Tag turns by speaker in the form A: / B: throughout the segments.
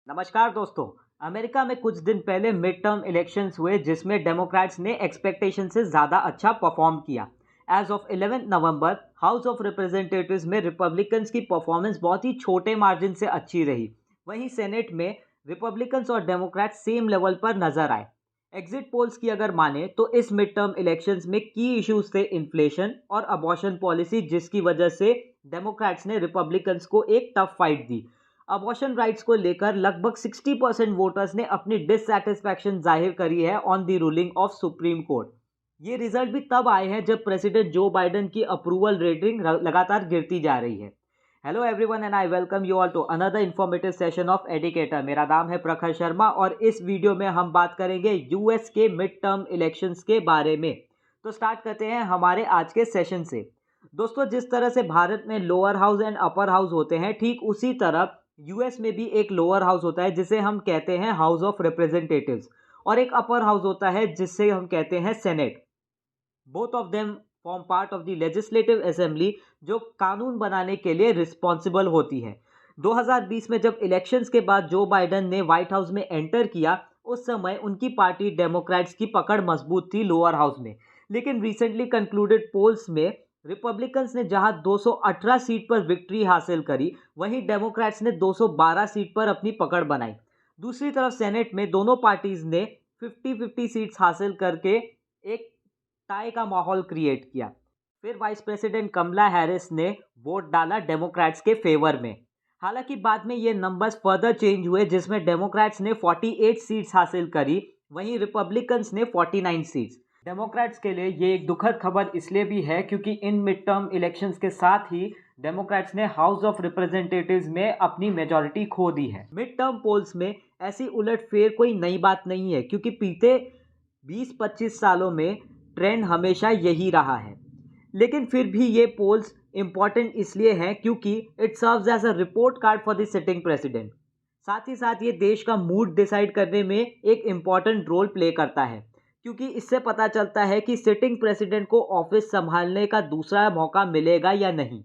A: नमस्कार दोस्तों। अमेरिका में कुछ दिन पहले मिड टर्म इलेक्शंस हुए जिसमें डेमोक्रेट्स ने एक्सपेक्टेशन से ज़्यादा अच्छा परफॉर्म किया। As of 11 November house of representatives में रिपब्लिकन्स की परफॉर्मेंस बहुत ही छोटे मार्जिन से अच्छी रही। वहीं सेनेट में रिपब्लिकन्स और डेमोक्रेट्स सेम लेवल पर नजर आए। एग्जिट पोल्स की अगर माने तो इस मिड टर्म इलेक्शंस में की इश्यूज थे इन्फ्लेशन और अबॉर्शन पॉलिसी, जिसकी वजह से डेमोक्रेट्स ने रिपब्लिकन्स को एक टफ फाइट दी। अबॉर्शन राइट्स को लेकर लगभग 60% वोटर्स ने अपनी डिससैटिस्फैक्शन जाहिर करी है on the ruling of supreme court. ये रिजल्ट भी तब आए हैं जब प्रेसिडेंट जो बाइडेन की अप्रूवल रेटिंग लगातार गिरती जा रही है। Hello everyone and I welcome you all to another informative session of educator. मेरा नाम है प्रखर शर्मा और इस वीडियो में हम बात करेंगे यूएस के मिड टर्म इलेक्शंस के बारे में। तो स्टार्ट करते हैं हमारे आज के सेशन से। दोस्तों, जिस तरह से भारत में lower house and upper house होते हैं, ठीक उसी तरह यूएस में भी एक लोअर हाउस होता है जिसे हम कहते हैं हाउस ऑफ रिप्रेजेंटेटिव्स, और एक अपर हाउस होता है जिसे हम कहते हैं senate. Both of them form part of the legislative assembly, जो कानून बनाने के लिए रिस्पॉन्सिबल होती है। 2020 में जब इलेक्शंस के बाद जो बाइडेन ने व्हाइट हाउस में एंटर किया, उस समय उनकी पार्टी डेमोक्रेट्स की पकड़ मजबूत थी लोअर हाउस में। लेकिन रिसेंटली कंक्लूडेड पोल्स में रिपब्लिकन्स ने जहां 218 सीट पर विक्ट्री हासिल करी, वहीं डेमोक्रेट्स ने 212 सीट पर अपनी पकड़ बनाई। दूसरी तरफ सेनेट में दोनों पार्टीज ने 50-50 सीट्स हासिल करके एक टाई का माहौल क्रिएट किया। फिर वाइस प्रेसिडेंट कमला हैरिस ने वोट डाला डेमोक्रेट्स के फेवर में। हालांकि बाद में ये नंबर्स फर्दर चेंज हुए, जिसमें डेमोक्रेट्स ने 48 सीट्स हासिल करी, वहीं रिपब्लिकन्स ने 49 सीट्स। डेमोक्रेट्स के लिए ये एक दुखद खबर इसलिए भी है क्योंकि इन मिड टर्म इलेक्शंस के साथ ही डेमोक्रेट्स ने हाउस ऑफ रिप्रेजेंटेटिव्स में अपनी मेजॉरिटी खो दी है। मिड टर्म पोल्स में ऐसी उलटफेर कोई नई बात नहीं है, क्योंकि बीते 20-25 सालों में ट्रेंड हमेशा यही रहा है। लेकिन फिर भी ये पोल्स इंपॉर्टेंट इसलिए हैं क्योंकि it serves as a report card for the sitting president. साथ ही साथ ये देश का मूड डिसाइड करने में एक इम्पॉर्टेंट रोल प्ले करता है, क्योंकि इससे पता चलता है कि सिटिंग प्रेसिडेंट को ऑफिस संभालने का दूसरा मौका मिलेगा या नहीं।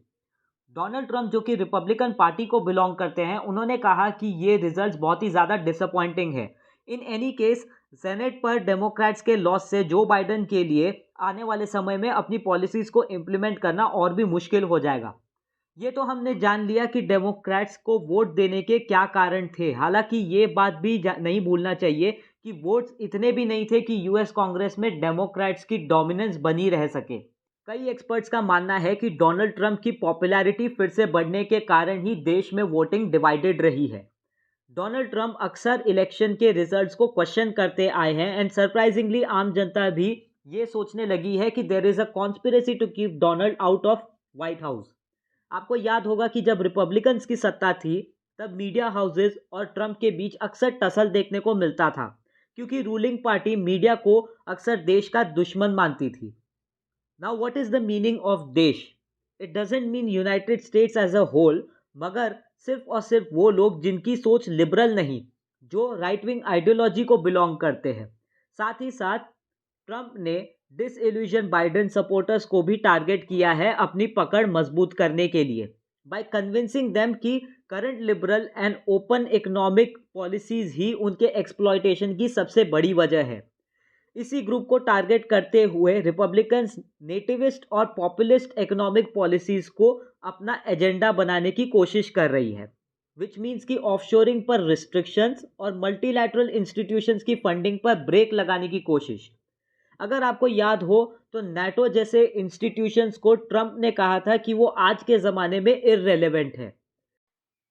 A: डोनाल्ड ट्रंप, जो कि रिपब्लिकन पार्टी को बिलोंग करते हैं, उन्होंने कहा कि ये रिजल्ट्स बहुत ही ज़्यादा डिसअपॉइंटिंग है। इन एनी केस, सेनेट पर डेमोक्रेट्स के लॉस से जो बाइडेन के लिए आने वाले समय में अपनी पॉलिसीज़ को इम्प्लीमेंट करना और भी मुश्किल हो जाएगा। ये तो हमने जान लिया कि डेमोक्रेट्स को वोट देने के क्या कारण थे। हालांकि ये बात भी नहीं भूलना चाहिए कि वोट्स इतने भी नहीं थे कि यूएस कांग्रेस में डेमोक्रेट्स की डोमिनेंस बनी रह सके। कई एक्सपर्ट्स का मानना है कि डोनाल्ड ट्रंप की पॉपुलैरिटी फिर से बढ़ने के कारण ही देश में वोटिंग डिवाइडेड रही है। डोनाल्ड ट्रंप अक्सर इलेक्शन के रिजल्ट्स को क्वेश्चन करते आए हैं, एंड सरप्राइजिंगली आम जनता भी ये सोचने लगी है कि there is a conspiracy to keep Donald out of White House. आपको याद होगा कि जब रिपब्लिकन्स की सत्ता थी, तब मीडिया हाउसेस और ट्रंप के बीच अक्सर टसल देखने को मिलता था, क्योंकि रूलिंग पार्टी मीडिया को अक्सर देश का दुश्मन मानती थी। Now what is the meaning of देश? It doesn't mean United States as a whole, मगर सिर्फ और सिर्फ वो लोग जिनकी सोच लिबरल नहीं, जो राइट विंग आइडियोलॉजी को बिलोंग करते हैं। साथ ही साथ ट्रंप ने डिसइल्यूजन बाइडेन सपोर्टर्स को भी टारगेट किया है अपनी पकड़ मजबूत करने के लिए, बाय कन्विंसिंग देम कि current liberal and open economic policies ही उनके एक्सप्लॉयटेशन की सबसे बड़ी वजह है। इसी ग्रुप को टारगेट करते हुए रिपब्लिकन्स नेटिविस्ट और पॉपुलिस्ट इकोनॉमिक पॉलिसीज को अपना एजेंडा बनाने की कोशिश कर रही है, विच मीन्स कि ऑफशोरिंग पर रिस्ट्रिक्शंस और मल्टीलैटरल इंस्टीट्यूशंस की फंडिंग पर ब्रेक लगाने की कोशिश। अगर आपको याद हो तो नाटो जैसे इंस्टीट्यूशंस को ट्रंप ने कहा था कि वो आज के ज़माने में इररेलेवेंट है।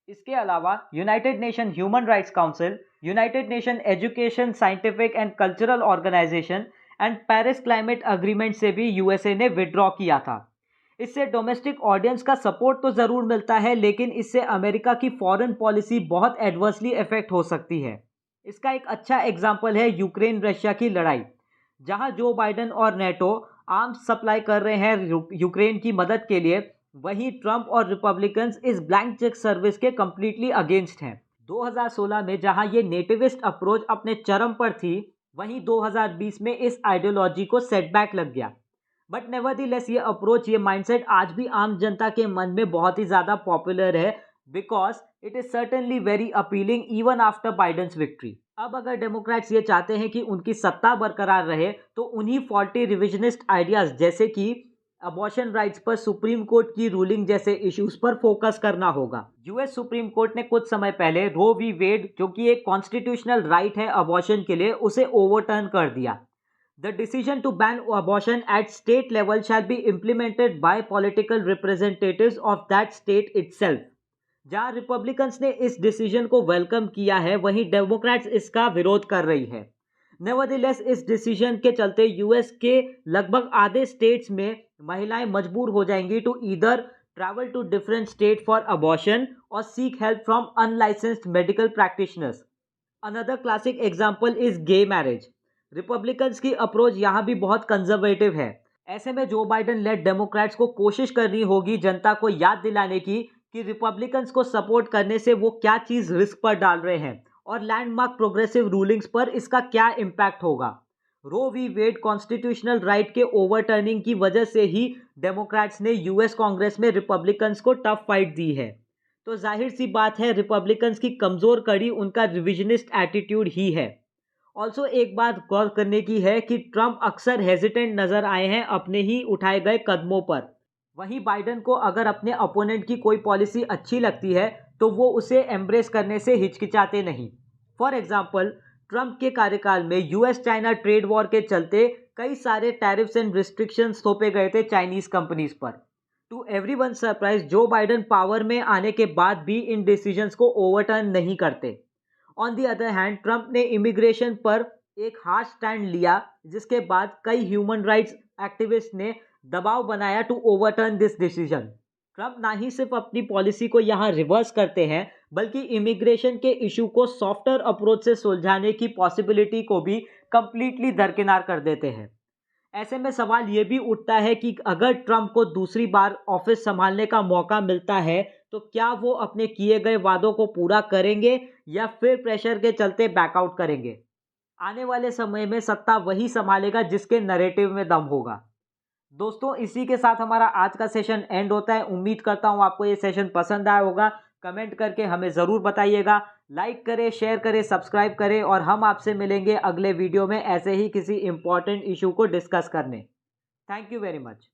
A: इसके अलावा United Nation Human Rights Council, United Nation education scientific and cultural organisation and Paris climate agreement से भी यूएसए ने विड्रॉ किया था। इससे डोमेस्टिक ऑडियंस का सपोर्ट तो ज़रूर मिलता है, लेकिन इससे अमेरिका की फॉरेन पॉलिसी बहुत एडवर्सली इफेक्ट हो सकती है। इसका एक अच्छा एग्जाम्पल है यूक्रेन रशिया की लड़ाई, जहां जो बाइडेन और नेटो आर्म्स सप्लाई कर रहे हैं यूक्रेन की मदद के लिए, वहीं ट्रंप और रिपब्लिकन्स इस ब्लैंक चेक सर्विस के कम्प्लीटली अगेंस्ट हैं। 2016 में जहां ये नेटिविस्ट अप्रोच अपने चरम पर थी, वहीं 2020 में इस आइडियोलॉजी को सेटबैक लग गया। बट नेवरदीलेस ये अप्रोच, ये माइंडसेट आज भी आम जनता के मन में बहुत ही ज़्यादा पॉपुलर है, because it is certainly very appealing even after Biden's victory. अब अगर डेमोक्रेट्स ये चाहते हैं कि उनकी सत्ता बरकरार रहे तो उन्हीं फॉल्टी रिविजनिस्ट आइडियाज जैसे कि अबॉर्शन राइट्स पर सुप्रीम कोर्ट की रूलिंग जैसे इश्यूज पर फोकस करना होगा। यूएस सुप्रीम कोर्ट ने कुछ समय पहले रो वी वेड, जो कि एक कॉन्स्टिट्यूशनल राइट है अबॉर्शन के लिए, उसे ओवरटर्न कर दिया। The decision to ban abortion at state level shall be implemented by political representatives of that state itself. जहां रिपब्लिकन्स ने इस डिसीजन को वेलकम किया है, वहीं डेमोक्रेट्स इसका विरोध कर रही है। नेवरदलेस इस डिसीजन के चलते यूएस के लगभग आधे स्टेट्स में महिलाएं मजबूर हो जाएंगी to either travel to different state for abortion और seek help from unlicensed medical practitioners. Another classic example is gay marriage. Republicans की अप्रोच यहाँ भी बहुत कंजर्वेटिव है। ऐसे में जो बाइडेन लेड डेमोक्रेट्स को कोशिश करनी होगी जनता को याद दिलाने की कि रिपब्लिकन्स को सपोर्ट करने से वो क्या चीज़ रिस्क पर डाल रहे हैं और लैंडमार्क प्रोग्रेसिव रूलिंग्स पर इसका क्या इम्पैक्ट होगा। रो वी वेड कॉन्स्टिट्यूशनल राइट के ओवरटर्निंग की वजह से ही डेमोक्रेट्स ने यूएस कांग्रेस में रिपब्लिकन्स को टफ फाइट दी है। तो जाहिर सी बात है रिपब्लिकन्स की कमज़ोर कड़ी उनका रिविजनिस्ट एटीट्यूड ही है। ऑल्सो एक बात गौर करने की है कि ट्रंप अक्सर हेजिटेंट नज़र आए हैं अपने ही उठाए गए कदमों पर। वहीं बाइडेन को अगर अपने अपोनेंट की कोई पॉलिसी अच्छी लगती है तो वो उसे एम्ब्रेस करने से हिचकिचाते नहीं। फॉर एग्जाम्पल, ट्रंप के कार्यकाल में यूएस चाइना ट्रेड वॉर के चलते कई सारे टैरिफ्स एंड रिस्ट्रिक्शंस थोपे गए थे चाइनीज कंपनीज पर। टू एवरीवन सरप्राइज, जो बाइडेन पावर में आने के बाद भी इन डिसीजंस को ओवरटर्न नहीं करते। On the other hand, Trump ने इमिग्रेशन पर एक हार्श स्टैंड लिया, जिसके बाद कई ह्यूमन राइट्स एक्टिविस्ट ने दबाव बनाया to overturn this decision. Trump ना ही सिर्फ अपनी पॉलिसी को यहाँ रिवर्स करते हैं, बल्कि इमिग्रेशन के इशू को सॉफ्टर अप्रोच से सुलझाने की पॉसिबिलिटी को भी कंप्लीटली दरकिनार कर देते हैं। ऐसे में सवाल ये भी उठता है कि अगर ट्रंप को दूसरी बार ऑफिस संभालने का मौका मिलता है तो क्या वो अपने किए गए वादों को पूरा करेंगे या फिर प्रेशर के चलते बैकआउट करेंगे। आने वाले समय में सत्ता वही संभालेगा जिसके नैरेटिव में दम होगा। दोस्तों, इसी के साथ हमारा आज का सेशन एंड होता है। उम्मीद करता हूँ आपको ये सेशन पसंद आया होगा। कमेंट करके हमें ज़रूर बताइएगा। लाइक करें, शेयर करें, सब्सक्राइब करें और हम आपसे मिलेंगे अगले वीडियो में ऐसे ही किसी इंपॉर्टेंट इशू को डिस्कस करने। Thank you very much.